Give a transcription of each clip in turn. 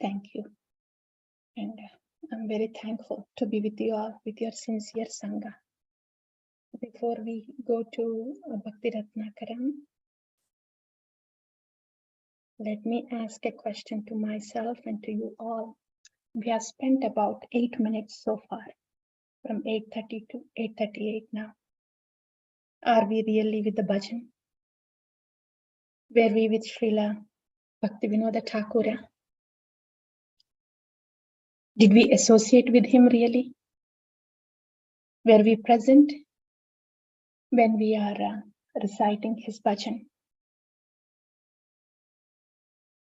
Thank you. And I'm very thankful to be with you all, with your sincere Sangha. Before we go to Bhakti Ratnakara, let me ask a question to myself and to you all. We have spent about 8 minutes so far, from 8:30 to 8:38 now. Are we really with the bhajan? Were we with Srila Bhaktivinoda Thakura? Did we associate with him really? Were we present when we are reciting his bhajan?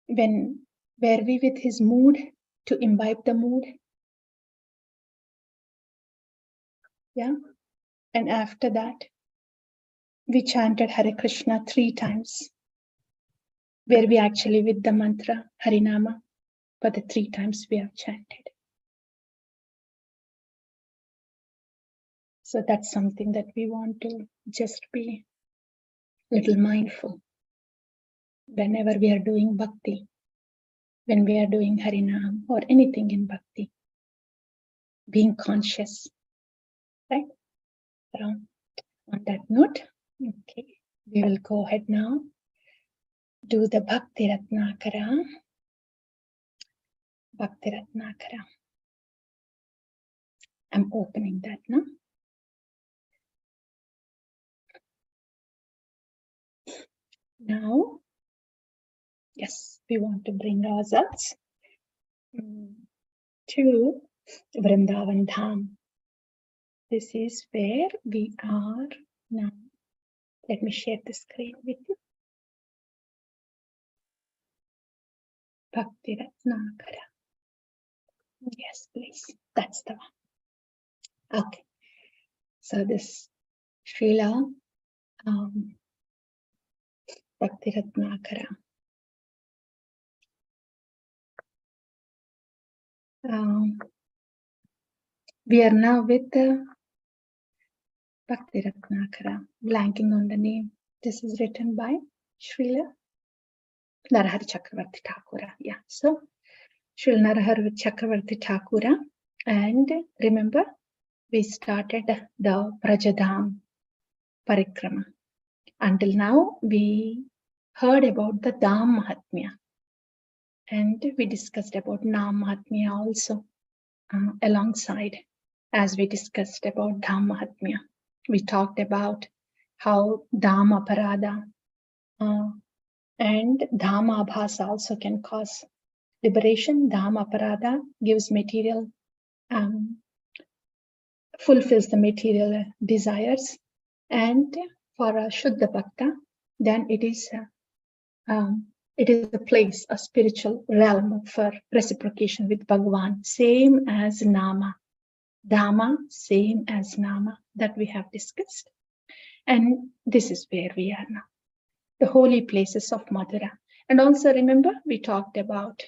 Were we with his mood to imbibe the mood? Yeah. And after that, we chanted Hare Krishna 3 times. Were we actually with the mantra Harinama for the 3 times we have chanted? So that's something that we want to just be a little mindful whenever we are doing bhakti, when we are doing Harinam or anything in bhakti, being conscious, right? So on that note, okay, we will go ahead now, do the Bhakti Ratnakara. Bhakti Ratnakara. I'm opening that now. Now, yes, we want to bring ourselves to Vrindavan Dham. This is where we are now. Let me share the screen with you. Bhakti Ratnakara. Yes, please. That's the one. Okay. So this Srila Bhakti Ratnakara. We are now with the Bhakti Ratnakara, blanking on the name. This is written by Srila Narahari Chakravarti Thakura. Yeah, so Srila Narahari Chakravarti Thakura. And remember, we started the Brajadham Parikrama. Until now, we heard about the Dham Mahatmya. And we discussed about Nam Mahatmya also alongside, as we discussed about Dham Mahatmya. We talked about how Dham Aparada and Dham Abhasa also can cause liberation. Dham Aparada gives material, fulfills the material desires. And for a Shuddha Bhakta, then it is a place, a spiritual realm for reciprocation with Bhagavan, same as Nama. Dhamma, same as Nama, that we have discussed. And this is where we are now, the holy places of Mathura. And also remember, we talked about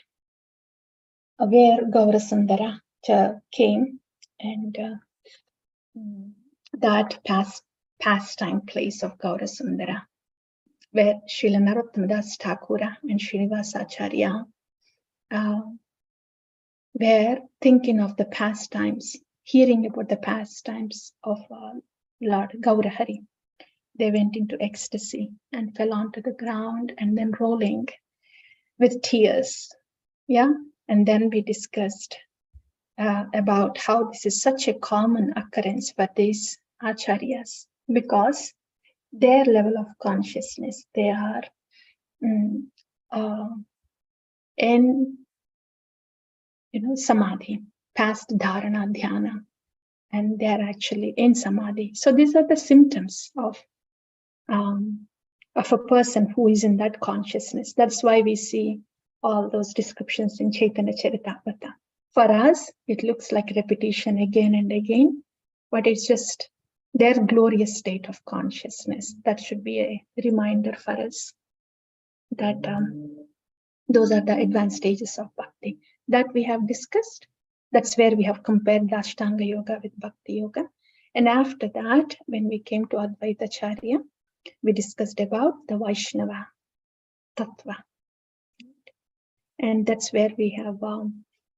where Gaurasundara came, and that pastime place of Gaurasundara, where Srila Narottama Das Thakura and Srinivasacharya were thinking of the pastimes, hearing about the pastimes of Lord Gaurahari. They went into ecstasy and fell onto the ground and then rolling with tears. Yeah, and then we discussed about how this is such a common occurrence for these acharyas, because their level of consciousness, they are in samadhi, past dharana, dhyana, and they are actually in samadhi. So these are the symptoms of a person who is in that consciousness. That's why we see all those descriptions in Chaitanya Charitamrita. For us, it looks like repetition again and again, but it's just their glorious state of consciousness. That should be a reminder for us that those are the advanced stages of bhakti that we have discussed. That's where we have compared the Ashtanga Yoga with Bhakti Yoga. And after that, when we came to Advaita Charya, we discussed about the Vaishnava Tattva. And that's where we have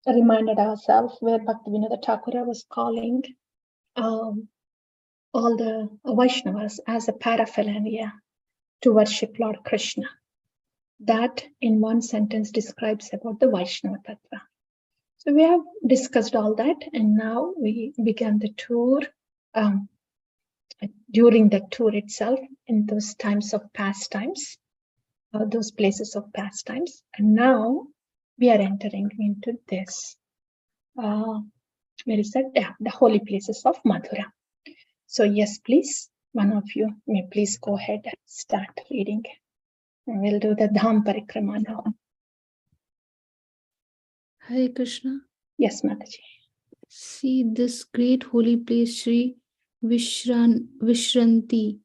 reminded ourselves where Bhaktivinoda Thakura was calling all the Vaishnavas as a paraphernalia to worship Lord Krishna. That in one sentence describes about the Vaishnava Tattva. So we have discussed all that, and now we began the tour. During the tour itself, in those times of pastimes, those places of pastimes, and now we are entering into this. Where is that? Yeah, the holy places of Mathura. So yes, please, one of you may please go ahead and start reading. And we'll do the Dham Parikrama now. Hare Krishna. Yes, Mataji. See this great holy place, Sri Vishranti.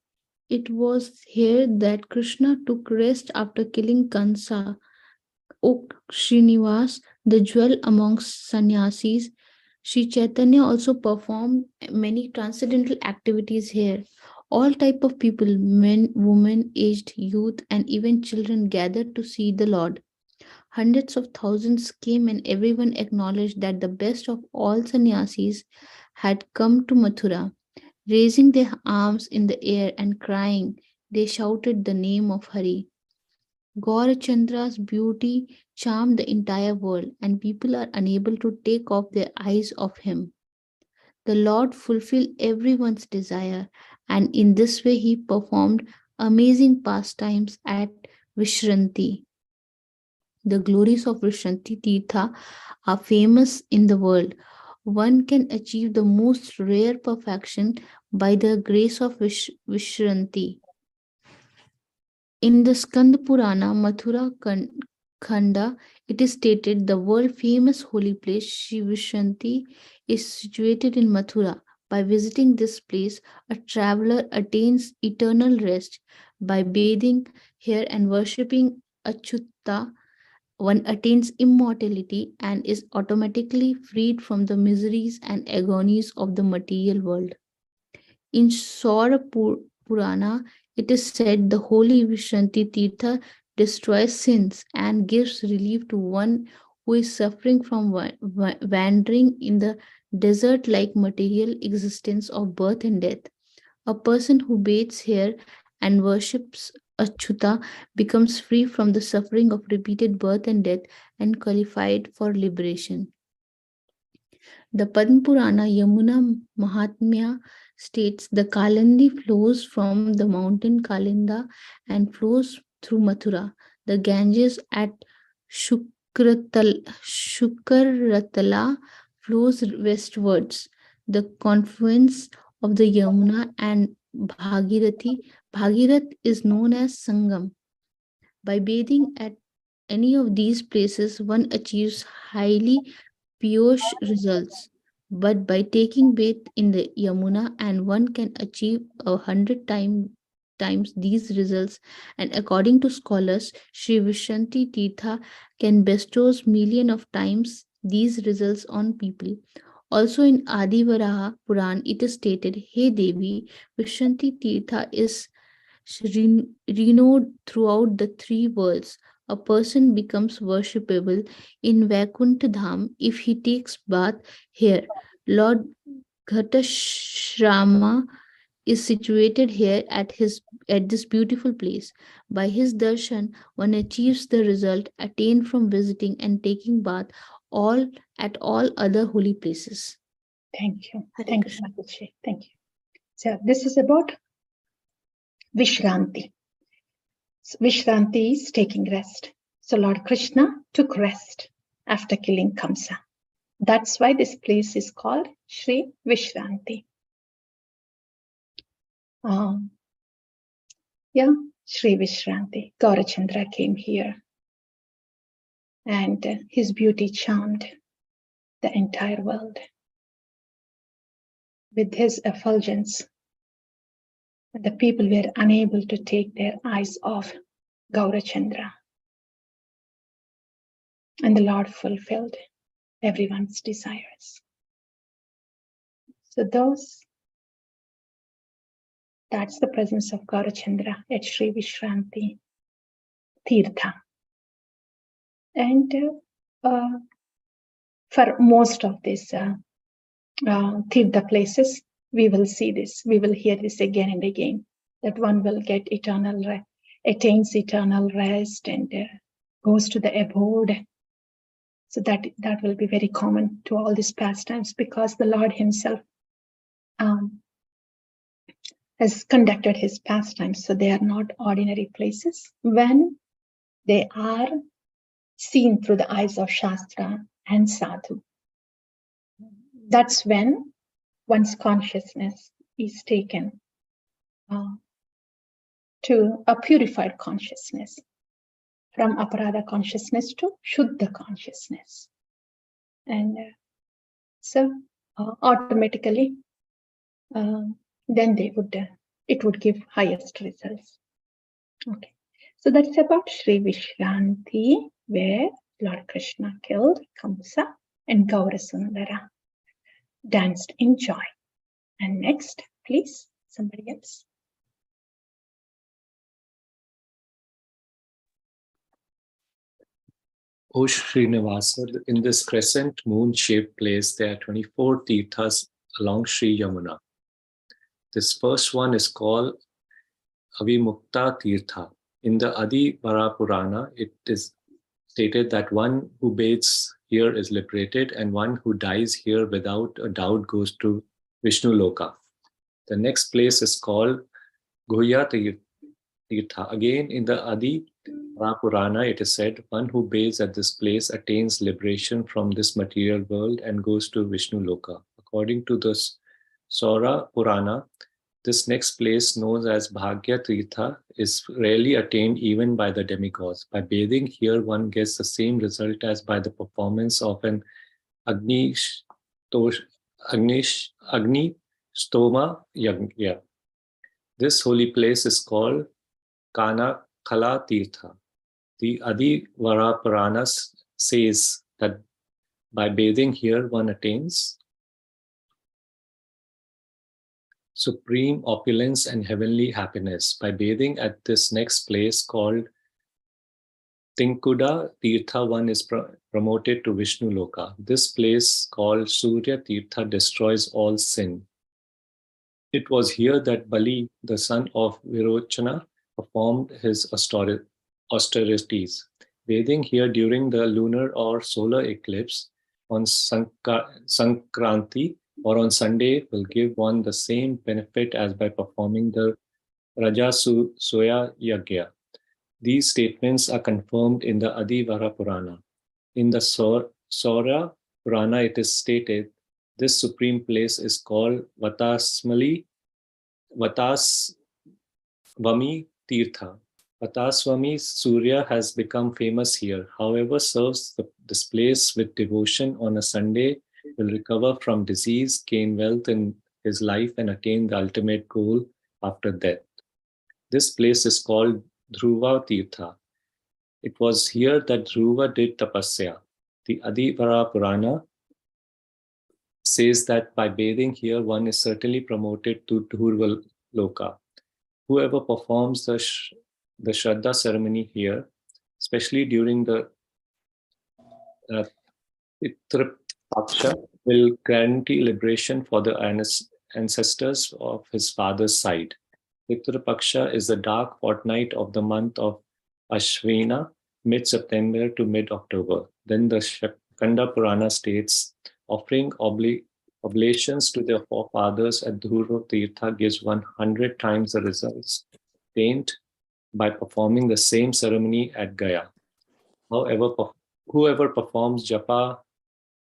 It was here that Krishna took rest after killing Kansa. O Srinivas, the jewel amongst sannyasis, Sri Chaitanya also performed many transcendental activities here. All type of people, men, women, aged, youth, and even children gathered to see the Lord. Hundreds of thousands came, and everyone acknowledged that the best of all sannyasis had come to Mathura. Raising their arms in the air and crying, they shouted the name of Hari. Gaurachandra's beauty charmed the entire world, and people are unable to take off their eyes of him. The Lord fulfilled everyone's desire, and in this way he performed amazing pastimes at Vishranti. The glories of Vishranti Tirtha are famous in the world. One can achieve the most rare perfection by the grace of Vishranti. In the Skanda Purana, Mathura Khanda, it is stated the world famous holy place Sri Vishranti is situated in Mathura. By visiting this place, a traveler attains eternal rest. By bathing here and worshipping Achyuta, one attains immortality and is automatically freed from the miseries and agonies of the material world. In Saura Purana, it is said the holy Vishranti Tirtha destroys sins and gives relief to one who is suffering from wandering in the desert like material existence of birth and death. A person who bathes here and worships Achyuta becomes free from the suffering of repeated birth and death and qualified for liberation. The Padma Purana Yamuna Mahatmya states the Kalandi flows from the mountain Kalinda and flows through Mathura. The Ganges at Shukaratala flows westwards. The confluence of the Yamuna and Bhagirath is known as Sangam. By bathing at any of these places, one achieves highly piyush results. But by taking bath in the Yamuna, and one can achieve 100 times these results. And according to scholars, Sri Vishranti Tirtha can bestows million of times these results on people. Also in Adivaraha Puran, it is stated, Hey Devi, Vishranti Tirtha is renowned throughout the three worlds. A person becomes worshipable in Vaikuntha Dham if he takes bath here. Lord Ghatashrama is situated here at this beautiful place. By his darshan, one achieves the result attained from visiting and taking bath all at all other holy places. Thank you. Hare Thank Krishna. you, Mataji. Thank you. So this is about Vishranti. So Vishranti is taking rest. So Lord Krishna took rest after killing Kamsa. That's why this place is called Sri Vishranti. Sri Vishranti. Gaurachandra came here, and his beauty charmed the entire world. With his effulgence, the people were unable to take their eyes off Gaurachandra. And the Lord fulfilled everyone's desires. So that's the presence of Gaurachandra at Sri Vishranti Tirtha. And for most of these Tirtha places, we will see this, we will hear this again and again, that one will get attains eternal rest and goes to the abode. So that will be very common to all these pastimes, because the Lord himself has conducted his pastimes. So they are not ordinary places. When they are seen through the eyes of Shastra and Sadhu, that's when one's consciousness is taken to a purified consciousness, from aparada consciousness to Shuddha consciousness. And so automatically, then it would give highest results. Okay, so that's about Sri Vishranti, where Lord Krishna killed Kamsa and Gaurasundara danced in joy. And next, please, somebody else. O Srinivasa, in this crescent moon-shaped place, there are 24 Tirthas along Sri Yamuna. This first one is called Avimukta Tirtha. In the Adi Vara Purana, it is stated that one who bathes here is liberated, and one who dies here without a doubt goes to Vishnu Loka. The next place is called Guhya Tirtha. Again, in the Adi Vara Purana, it is said, one who bathes at this place attains liberation from this material world and goes to Vishnu Loka. According to the Saura Purana, this next place, known as Bhagya Tirtha, is rarely attained even by the demigods. By bathing here, one gets the same result as by the performance of an Agni Stoma Yagya. This holy place is called Kana Kala Tirtha. The Adi Vara Purana says that by bathing here, one attains supreme opulence and heavenly happiness. By bathing at this next place called Tinkuda Tirtha, one is promoted to Vishnu Loka. This place called Surya Tirtha destroys all sin. It was here that Bali, the son of Virochana, performed his austerities. Bathing here during the lunar or solar eclipse on Sankranti or on Sunday will give one the same benefit as by performing the Rajasuya Yagya. These statements are confirmed in the Adi Vara Purana. In the Saura Purana, it is stated, this supreme place is called Vatasvami Tirtha. Vatasvami Surya has become famous here. However, serves this place with devotion on a Sunday will recover from disease, gain wealth in his life, and attain the ultimate goal after death. This place is called Dhruva Tirtha. It was here that Dhruva did tapasya. The Adi Vara Purana says that by bathing here, one is certainly promoted to Dhruva Loka. Whoever performs the Shraddha ceremony here, especially during the Paksha, will guarantee liberation for the ancestors of his father's side. Pitra Paksha is the dark fortnight of the month of Ashvina, mid-September to mid-October. Then the Skanda Purana states, offering oblations to their forefathers at Dhruva Tirtha gives 100 times the results obtained by performing the same ceremony at Gaya. However, whoever performs Japa,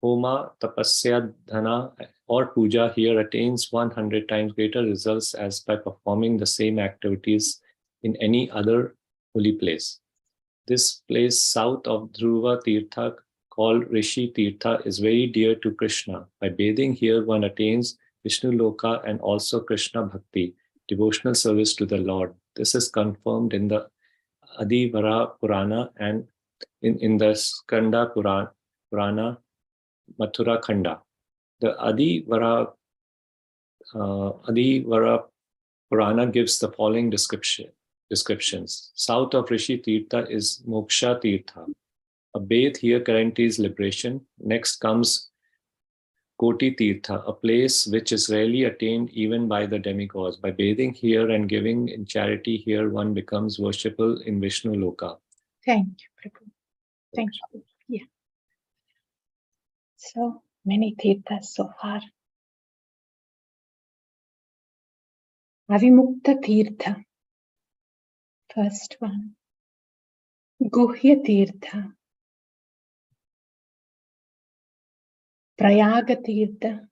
Homa, Tapasya, Dhana, or Puja here attains 100 times greater results as by performing the same activities in any other holy place. This place south of Dhruva Tirtha, called Rishi Tirtha, is very dear to Krishna. By bathing here, one attains Vishnu Loka and also Krishna Bhakti, devotional service to the Lord. This is confirmed in the Adi Vara Purana and in the Skanda Purana, Mathura Khanda. The Adi Vara Purana gives the following descriptions. South of Rishi Tirtha is Moksha Tirtha. A bath here guarantees liberation. Next comes Koti Tirtha, a place which is rarely attained even by the demigods. By bathing here and giving in charity here, one becomes worshipful in Vishnu Loka. Thank you, Prabhu. Thank you. Yeah. So many Tirthas so far. Avimukta Tirtha. First one. Guhya Tirtha. Prayaga Tirtha.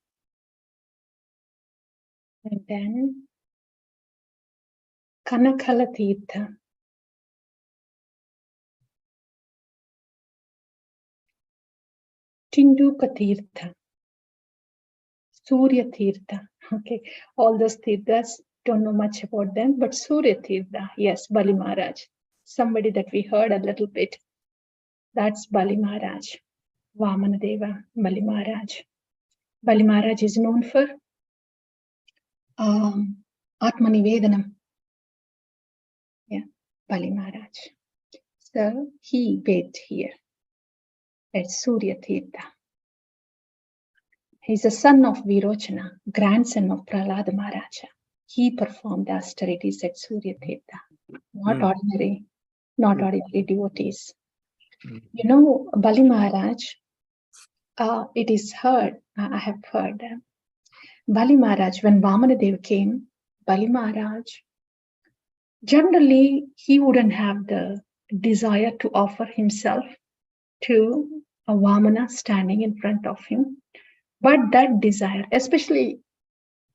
And then Kanakala Tirtha. Tinduka Tirtha. Surya Tirtha. Okay, all those Tirthas, don't know much about them, but Surya Tirtha, yes, Bali Maharaj. Somebody that we heard a little bit. That's Bali Maharaj. Vamana Deva, Bali Maharaj. Bali Maharaj is known for Atmanivedanam. Yeah, Bali Maharaj. So he bathed here at Surya Tirtha. He's a son of Virochana, grandson of Prahlada Maharaja. He performed the austerities at Surya Tirtha. Not ordinary devotees. You know, Bali Maharaj, it is heard, I have heard, Bali Maharaj, when Vamana Deva came, Bali Maharaj, generally he wouldn't have the desire to offer himself to a Vamana standing in front of him. But that desire, especially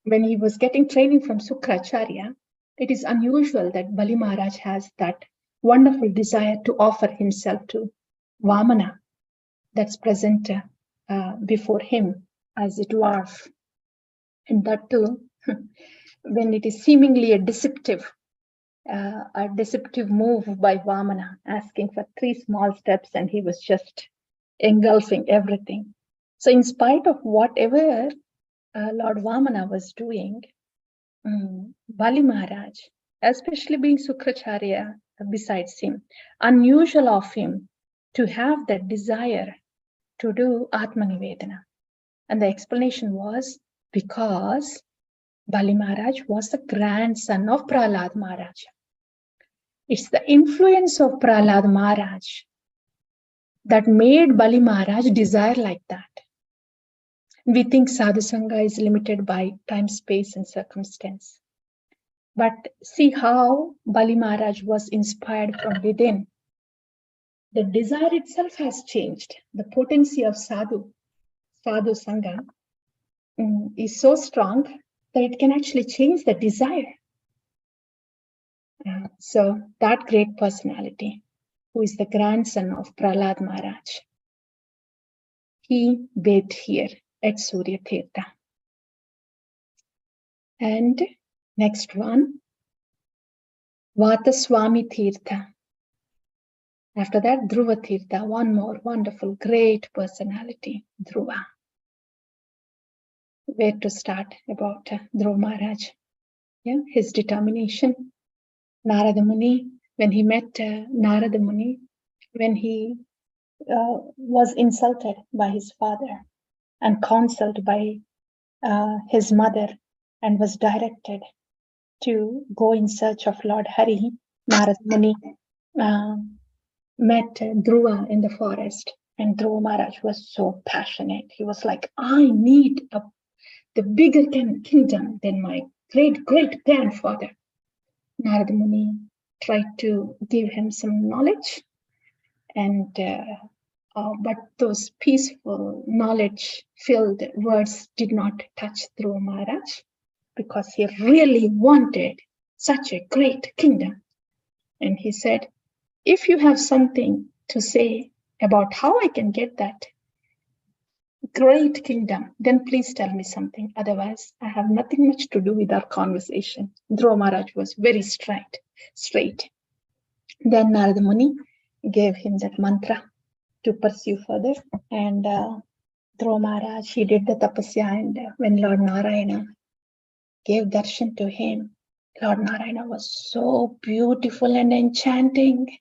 when he was getting training from Sukracharya, it is unusual that Bali Maharaj has that wonderful desire to offer himself to Vamana that's present before him as a dwarf. And that too, when it is seemingly a deceptive move by Vamana, asking for 3 small steps, and he was just engulfing everything. So in spite of whatever Lord Vamana was doing, Bali Maharaj, especially being Sukracharya besides him, unusual of him to have that desire to do Atmanivedana. And the explanation was because Bali Maharaj was the grandson of Prahlad Maharaj. It's the influence of Prahlad Maharaj that made Bali Maharaj desire like that. We think Sadhu Sangha is limited by time, space, and circumstance. But see how Bali Maharaj was inspired from within. The desire itself has changed. The potency of Sadhu Sangha is so strong that it can actually change the desire. So that great personality, who is the grandson of Prahlad Maharaj, he bathed here at Surya Tirtha. And next one, Vataswami Tirtha. After that, Dhruva Tirtha, one more wonderful, great personality, Dhruva. Where to start about Dhruva Maharaj? Yeah, his determination. Narada Muni, when he met Narada Muni, when he was insulted by his father and counseled by his mother and was directed to go in search of Lord Hari, Narada Muni met Dhruva in the forest, and Dhruva Maharaj was so passionate. He was like, I need the bigger kingdom than my great grandfather. Narada Muni tried to give him some knowledge, and but those peaceful, knowledge-filled words did not touch Dhruva Maharaj, because he really wanted such a great kingdom. And he said, if you have something to say about how I can get that great kingdom, then please tell me something. Otherwise, I have nothing much to do with our conversation. Dhruva Maharaj was very straight. Then Narada Muni gave him that mantra to pursue further. And Dhruva Maharaj, he did the tapasya, and when Lord Narayana gave darshan to him, Lord Narayana was so beautiful and enchanting.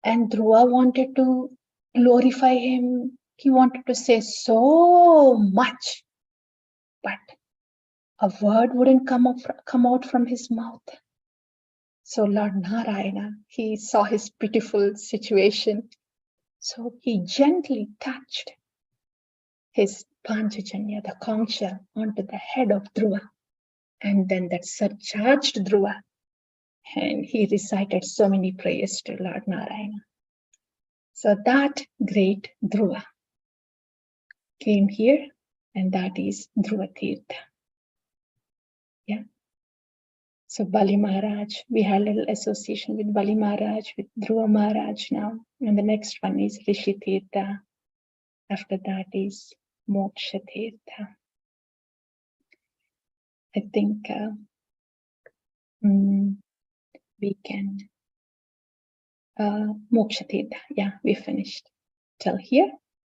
And Dhruva wanted to glorify him. He wanted to say so much, but a word wouldn't come out from his mouth. So Lord Narayana, he saw his pitiful situation. So he gently touched his Panchajanya, the conch shell, onto the head of Dhruva. And then that surcharged Dhruva. And he recited so many prayers to Lord Narayana. So that great Dhruva came here, and that is Dhruva Tirtha. Yeah. So Bali Maharaj, we had a little association with Bali Maharaj, with Dhruva Maharaj now. And the next one is Rishi Tirtha. After that is Moksha Tirtha. I think we can, Moksha Tirtha. Yeah, we finished till here.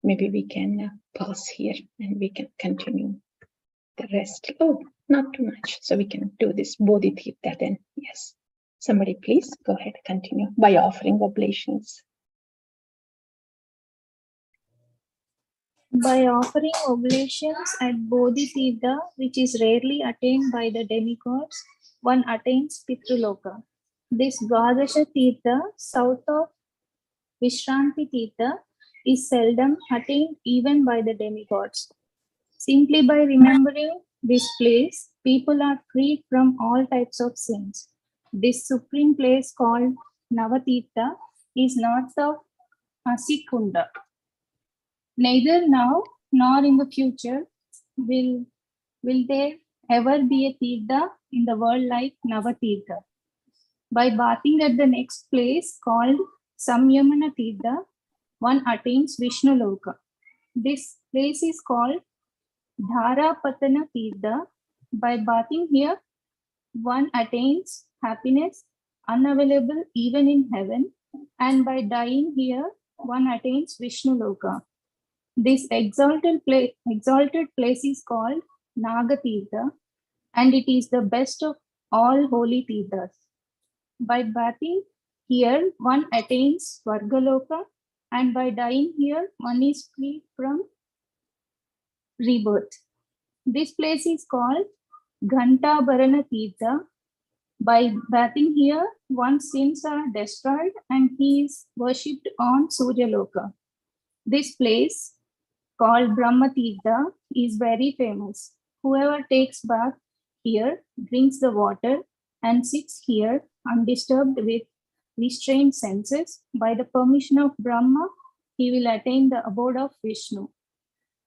Maybe we can pause here and we can continue the rest. Oh, not too much. So we can do this Bodhi Tirtha then. Yes. Somebody please go ahead, continue by offering oblations. By offering oblations at Bodhi Tirtha, which is rarely attained by the demigods, one attains Pitruloka. This Dvadasha Tirtha, south of Vishranti Tirtha, is seldom attained even by the demigods. Simply by remembering this place, people are freed from all types of sins. This supreme place called Navatirtha is north of Asikunda. Neither now nor in the future will there ever be a Tirtha in the world like Navatirtha. By bathing at the next place called Yamuna Tirtha, one attains Vishnu Loka. This place is called Dharapatana Tirtha. By bathing here, one attains happiness unavailable even in heaven, and by dying here, one attains Vishnu Loka. This exalted place is called Nagatirtha, and it is the best of all holy Tirthas. By bathing here, one attains Svargaloka, and by dying here, one is free from rebirth. This place is called Ghantabarana Tirtha. By bathing here, one's sins are destroyed and he is worshipped on Suryaloka. This place, called Brahma Tirtha, is very famous. Whoever takes bath here, drinks the water, and sits here undisturbed with restrained senses, by the permission of Brahma, he will attain the abode of Vishnu.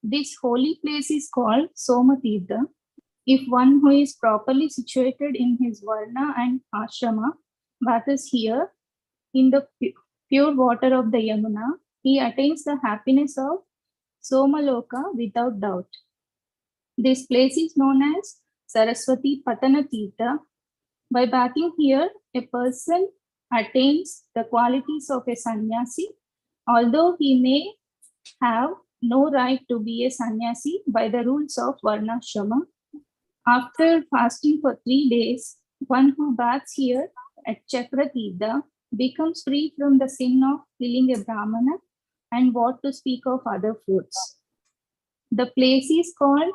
This holy place is called Soma Tirtha. If one who is properly situated in his Varna and Ashrama bathes here in the pure water of the Yamuna, he attains the happiness of Somaloka without doubt. This place is known as Saraswati Patana Tirtha. By bathing here, a person attains the qualities of a sannyasi, although he may have no right to be a sannyasi by the rules of Varnashrama. After fasting for 3 days, one who baths here at Chakra Tirtha becomes free from the sin of killing a Brahmana and what to speak of other fruits. The place is called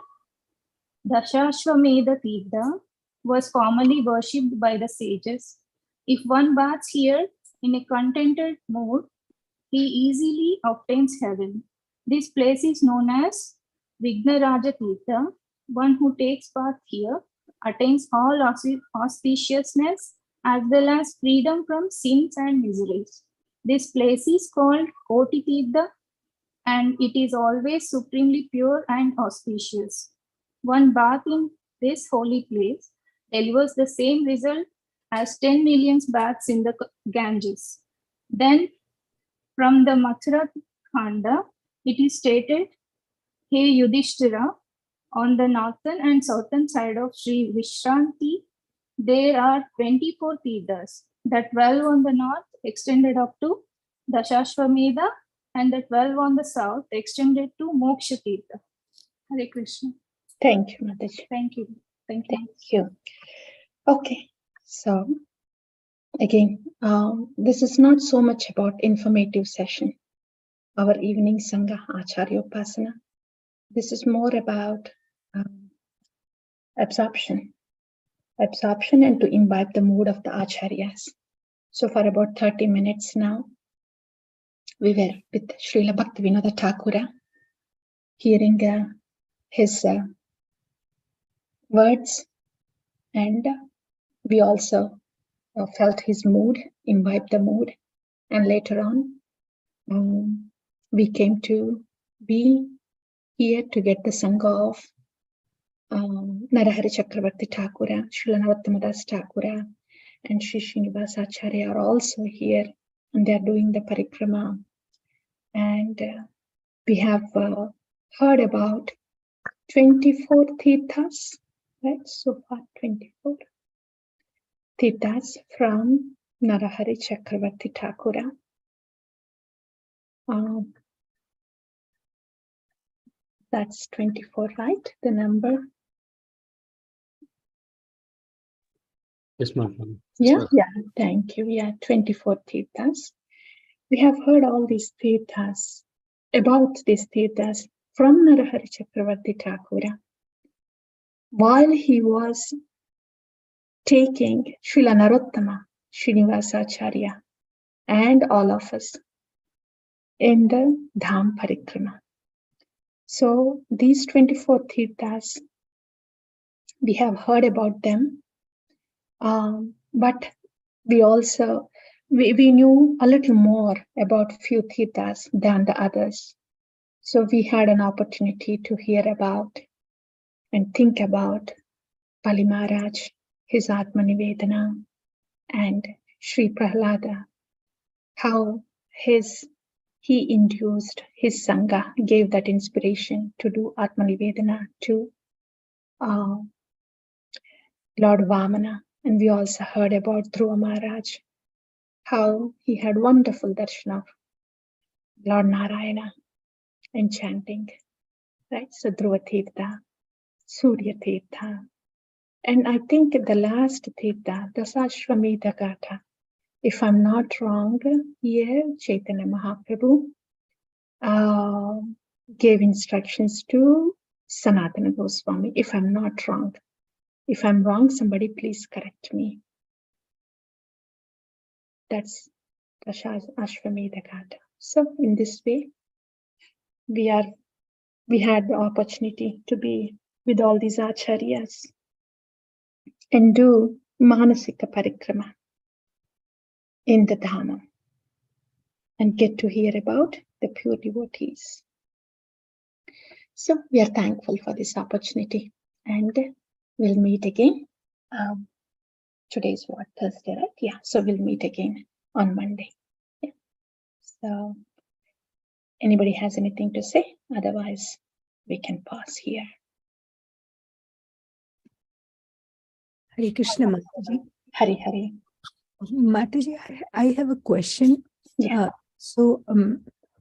Dashashwamedha Tirtha, was formerly worshipped by the sages. If one baths here in a contented mood, he easily obtains heaven. This place is known as Vignaraja Tirtha. One who takes bath here attains all auspiciousness as well as freedom from sins and miseries. This place is called Koti Tirtha, and it is always supremely pure and auspicious. One bath in this holy place delivers the same result as 10 million baths in the Ganges. Then, from the Mathura Khanda, it is stated, Hey Yudhishthira, on the northern and southern side of Sri Vishranti, there are 24 Tirthas. The 12 on the north extended up to Dashashwamedha, and the 12 on the south extended to Moksha Tirtha. Hare Krishna. Thank you, Mataji. Thank you. Thank you. Thank you. Okay, so again, this is not so much about informative session. our evening Sangha Acharya Upasana. This is more about absorption and to imbibe the mood of the Acharyas. So for about 30 minutes now, we were with Srila Bhaktivinoda Thakura, hearing his words, and we also felt his mood, imbibed the mood, and later on we came to be here to get the Sangha of Narahari Chakravarti Thakura, Srila Narottama Das Thakura, and Sri Srinivas Acharya are also here, and they are doing the parikrama. And we have heard about 24 Tirthas, right? So far, 24 Tirthas from Narahari Chakravarti Thakura. That's 24, right? The number? Yes, ma'am. Yeah, yeah, thank you. Yeah, 24 Tirthas. We have heard all these Tirthas, about these Tirthas from Narahari Chakravarti Thakura. While he was taking Srila Narottama, Srinivasa Acharya, and all of us in the Dham Parikrama. So these 24 Tirthas, we have heard about them, but we also, we knew a little more about few Tirthas than the others. So we had an opportunity to hear about and think about Bali Maharaj, his Atma Nivedana, and Sri Prahlada, how he induced his Sangha, gave that inspiration to do Atma Nivedana to Lord Vamana. And we also heard about Dhruva Maharaj, how he had wonderful darshan of Lord Narayana in chanting, right? So Dhruva Tirtha, Surya Tirtha, and I think the last Tirtha, Dasashwamedha Gatha, if I'm not wrong, here Chaitanya Mahaprabhu gave instructions to Sanatana Goswami, if I'm not wrong. If I'm wrong, somebody please correct me. That's Ashwamedha Gatha. So in this way, we had the opportunity to be with all these acharyas and do Manasika Parikrama in the Dhama and get to hear about the pure devotees. So we are thankful for this opportunity, and we'll meet again. Today's what, Thursday, right? Yeah, so we'll meet again on Monday. Yeah. So anybody has anything to say? Otherwise, we can pause here. Hare Krishna, Mataji. Hari Hari. Mataji, I have a question. Yeah.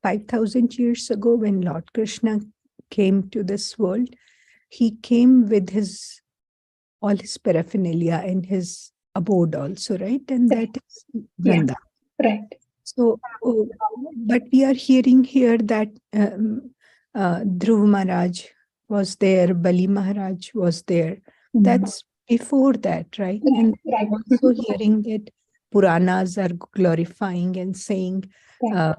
5,000 years ago, when Lord Krishna came to this world, he came with all his paraphernalia and his abode also, right? And that is Vranda. Yeah, right. So, but we are hearing here that Dhruva Maharaj was there, Bali Maharaj was there. Mm-hmm. That's before that, right? And right. Also hearing that Puranas are glorifying and saying, right.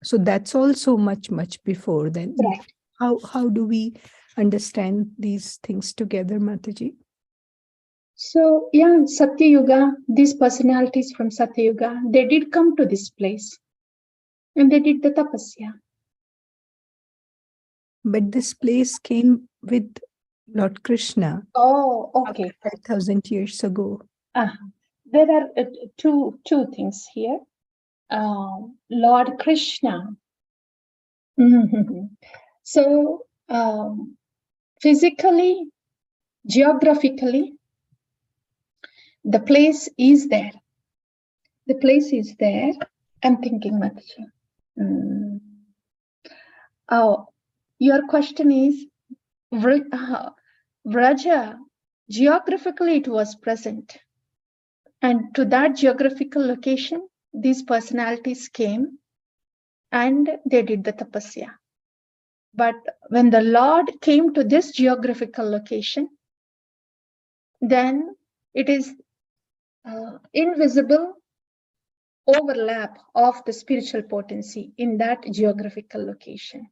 So that's also much, much before then. Right. How do we understand these things together, Mataji? So yeah, Satya Yuga, these personalities from Satya Yuga, they did come to this place and they did the tapasya. But this place came with Lord Krishna. Oh, okay. 5,000 years ago. There are two things here. Lord Krishna. Mm-hmm. So physically, geographically, the place is there. The place is there. I'm thinking, Mataji. Oh, your question is, Vraja, geographically it was present. And to that geographical location, these personalities came and they did the tapasya. But when the Lord came to this geographical location, then it is invisible overlap of the spiritual potency in that geographical location.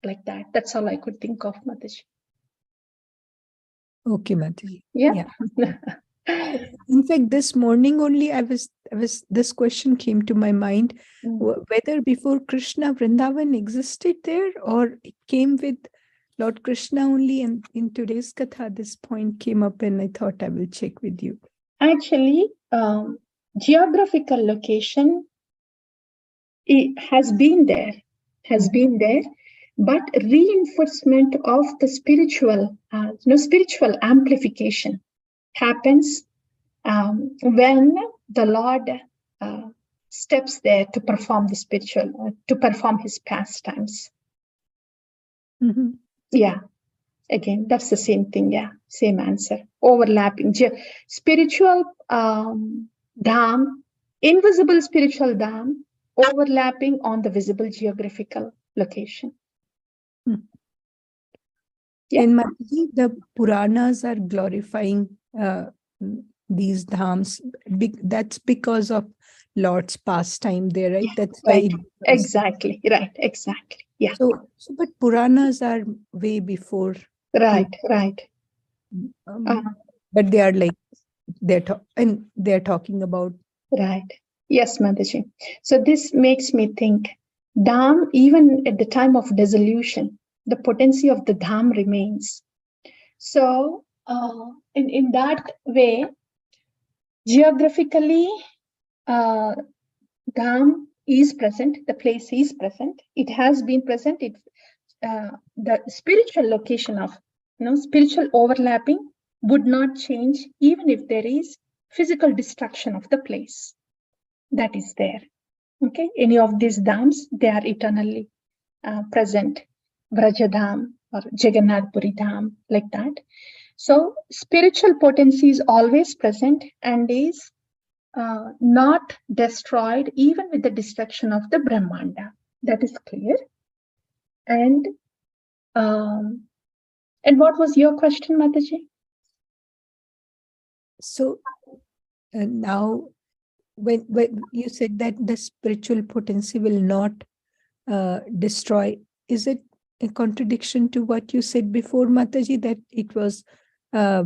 Like that. That's all I could think of, Mataji. Okay, Mataji. Yeah. In fact, this morning only this question came to my mind, whether before Krishna Vrindavan existed there or it came with Lord Krishna only, and in today's Katha this point came up and I thought I will check with you. Actually, geographical location has been there, but reinforcement of the spiritual amplification happens when the Lord steps there to perform the spiritual, to perform his pastimes. Mm-hmm. Yeah, again, that's the same thing. Yeah, same answer. Overlapping. Spiritual dham, invisible spiritual dham, overlapping on the visible geographical location. Yeah. In Mataji, the Puranas are glorifying these dhams. That's because of Lord's pastime there, right? Yeah, that's right. why. Exactly. Right. Exactly. Yeah. So but Puranas are way before. Right. But they are like they're talking about. Right. Yes, Mataji. So this makes me think, dham, even at the time of dissolution, the potency of the dham remains. So in that way, geographically, dham is present, the place is present, it has been present, the spiritual location of spiritual overlapping would not change even if there is physical destruction of the place that is there. Okay, any of these dhams, they are eternally present. Vrajadham or Jagannath Puri Dham, like that. So spiritual potency is always present and is not destroyed even with the destruction of the Brahmanda. That is clear. And what was your question, Mataji? So now, when you said that the spiritual potency will not destroy, is it a contradiction to what you said before, Mataji, that it was a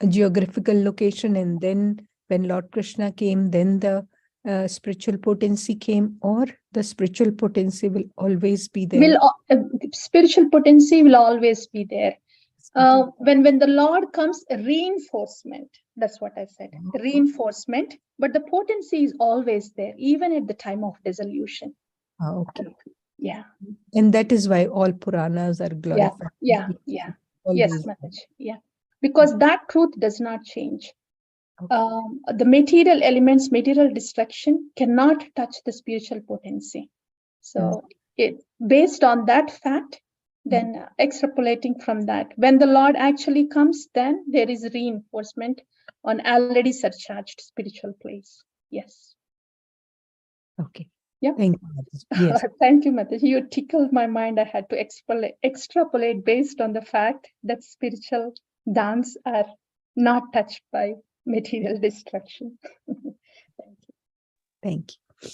geographical location and then when Lord Krishna came, then the spiritual potency came, or the spiritual potency will always be there? Spiritual potency will always be there. When the Lord comes, reinforcement. That's what I said. Reinforcement, but the potency is always there, even at the time of dissolution. Okay. Yeah. And that is why all Puranas are glorified. Yeah. Yes, Mataji. Yeah. Because that truth does not change. Okay. The material elements, material destruction cannot touch the spiritual potency. So based on that fact, then extrapolating from that, when the Lord actually comes, then there is reinforcement on already surcharged spiritual place. Yes. Okay. Yeah. Thank you. Yes. Thank you, Mataji. You tickled my mind. I had to extrapolate based on the fact that spiritual dhams are not touched by material destruction. Thank you. Thank you.